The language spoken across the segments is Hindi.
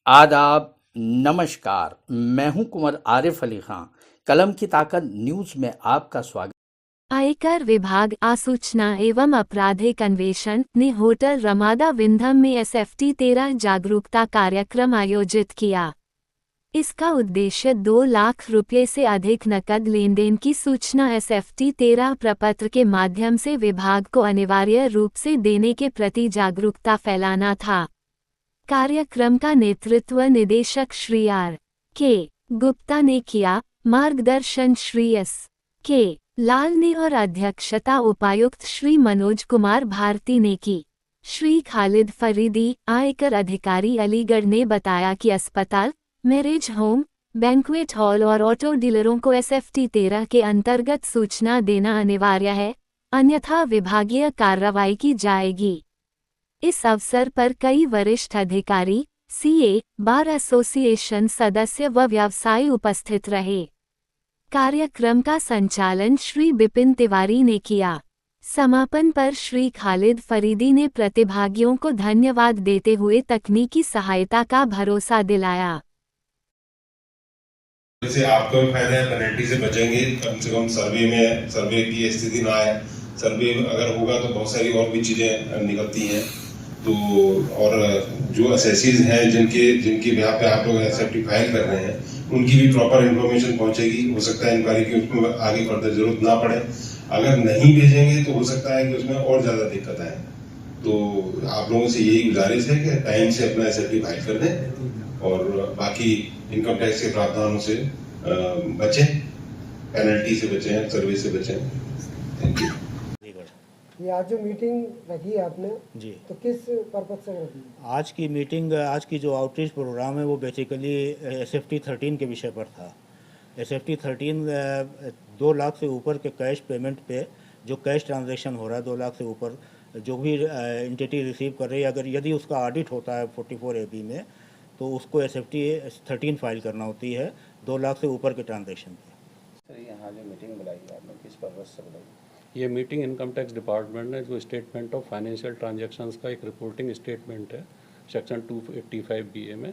आदाब, नमस्कार। मैं हूं कुंवर आरिफ अली खां। कलम की ताकत न्यूज में आपका स्वागत। आयकर विभाग आसूचना एवं आपराधिक अन्वेषण ने होटल रमादा विंध्यम में एसएफटी 13 जागरूकता कार्यक्रम आयोजित किया। इसका उद्देश्य 2 लाख रुपये से अधिक नकद लेनदेन की सूचना एसएफटी 13 प्रपत्र के माध्यम से विभाग को अनिवार्य रूप से देने के प्रति जागरूकता फैलाना था। कार्यक्रम का नेतृत्व निदेशक श्री आर.के. गुप्ता ने किया, मार्गदर्शन श्री एस.के. लाल ने और अध्यक्षता उपायुक्त श्री मनोज कुमार भारती ने की। श्री खालिद फरीदी, आयकर अधिकारी अलीगढ़ ने बताया कि अस्पताल, मैरिज होम, बैंक्वेट हॉल और ऑटो डीलरों को एसएफटी 13 के अंतर्गत सूचना देना अनिवार्य है, अन्यथा विभागीय कार्रवाई की जाएगी। इस अवसर पर कई वरिष्ठ अधिकारी, सीए, बार एसोसिएशन सदस्य व व्यवसायी उपस्थित रहे। कार्यक्रम का संचालन श्री बिपिन तिवारी ने किया। समापन पर श्री खालिद फरीदी ने प्रतिभागियों को धन्यवाद देते हुए तकनीकी सहायता का भरोसा दिलाया। इससे आपको भी फायदा है, पेनल्टी से बचेंगे। कम से कम सर्वे की स्थिति ना आए। सर्वे अगर होगा तो बहुत सारी और भी चीजें निकलती हैं। तो और जो असेसीज हैं जिनके बिहाफ पे आप लोग एसएफटी फाइल कर रहे हैं, उनकी भी प्रॉपर इन्फॉर्मेशन पहुंचेगी। हो सकता है इंक्वायरी की उसमें आगे फर्दर जरूरत ना पड़े। अगर नहीं भेजेंगे तो हो सकता है कि उसमें और ज्यादा दिक्कत आए। तो आप लोगों से यही गुजारिश है कि टाइम से अपना एसएफटी फाइल कर दें और बाकी इनकम टैक्स के प्रावधानों से बचें, पेनल्टी से बचें, सर्विस से बचें। Thank you. ये आज जो मीटिंग रखी है आपने जी, तो किस पर्पज से रखी है? आज की मीटिंग, आज की जो आउटरीच प्रोग्राम है वो बेसिकली एसएफटी 13 के विषय पर था। एसएफटी 13 2 लाख से ऊपर के कैश पेमेंट पे जो कैश ट्रांजैक्शन हो रहा है 2 लाख से ऊपर जो भी एंटिटी रिसीव कर रही है, अगर यदि उसका ऑडिट होता है 44 AB में, तो उसको एसएफटी 13 फाइल करना होती है 2 लाख से ऊपर के ट्रांजैक्शन पे। सर, यहाँ जो मीटिंग बुलाई है आपने किस पर्पज से बुलाई? ये मीटिंग इनकम टैक्स डिपार्टमेंट ने जो स्टेटमेंट ऑफ फाइनेंशियल ट्रांजैक्शंस का एक रिपोर्टिंग स्टेटमेंट है सेक्शन 285 BA में,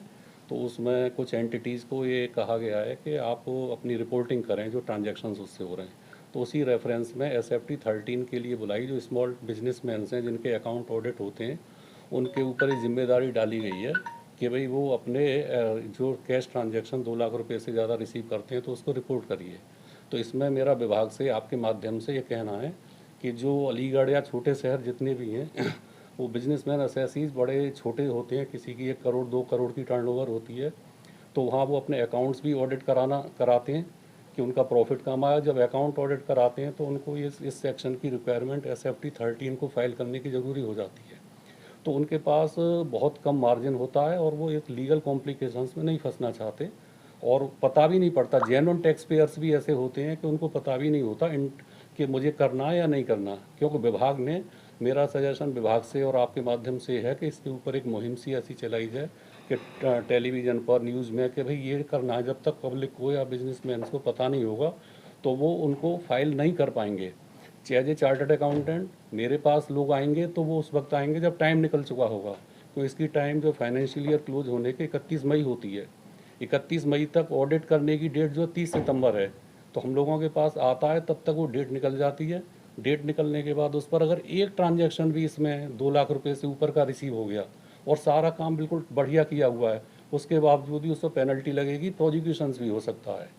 तो उसमें कुछ एंटिटीज़ को ये कहा गया है कि आप अपनी रिपोर्टिंग करें जो ट्रांजैक्शंस उससे हो रहे हैं। तो उसी रेफरेंस में एसएफटी 13 के लिए बुलाई। जो स्मॉल बिजनेसमैन हैं जिनके अकाउंट ऑडिट होते हैं, उनके ऊपर ये जिम्मेदारी डाली गई है कि भाई वो अपने जो कैश ट्रांजैक्शन 2 लाख रुपये से ज़्यादा रिसीव करते हैं तो उसको रिपोर्ट करिए। तो इसमें मेरा विभाग से आपके माध्यम से ये कहना है कि जो अलीगढ़ या छोटे शहर जितने भी हैं वो बिजनेसमैन असेसीज बड़े छोटे होते हैं, किसी की 1 करोड़ 2 करोड़ की टर्नओवर होती है, तो वहाँ वो अपने अकाउंट्स भी ऑडिट कराते हैं कि उनका प्रॉफिट कम आया। जब अकाउंट ऑडिट कराते हैं तो उनको इस सेक्शन की रिक्वायरमेंट एसएफटी 13 को फाइल करने की ज़रूरी हो जाती है। तो उनके पास बहुत कम मार्जिन होता है और वो इस लीगल कॉम्प्लिकेशंस में नहीं फंसना चाहते और पता भी नहीं पड़ता। जेन्युइन टैक्स पेयर्स भी ऐसे होते हैं कि उनको पता भी नहीं होता कि मुझे करना है या नहीं करना, क्योंकि विभाग ने, मेरा सजेशन विभाग से और आपके माध्यम से है कि इसके ऊपर एक मुहिम सी ऐसी चलाई जाए कि टेलीविज़न पर, न्यूज़ में, कि भाई ये करना है। जब तक पब्लिक को या बिजनेसमैन को पता नहीं होगा तो वो उनको फाइल नहीं कर पाएंगे। एज ए चार्टर्ड अकाउंटेंट मेरे पास लोग आएंगे तो वो उस वक्त आएंगे जब टाइम निकल चुका होगा। तो इसकी टाइम जो फाइनेंशियल ईयर क्लोज होने के 31 मई होती है। 31 मई तक ऑडिट करने की डेट जो 30 सितंबर है, तो हम लोगों के पास आता है तब तक वो डेट निकल जाती है। डेट निकलने के बाद उस पर अगर एक ट्रांजैक्शन भी इसमें 2 लाख रुपए से ऊपर का रिसीव हो गया और सारा काम बिल्कुल बढ़िया किया हुआ है, उसके बावजूद भी उस पर पेनल्टी लगेगी, प्रोसिक्यूशंस भी हो सकता है।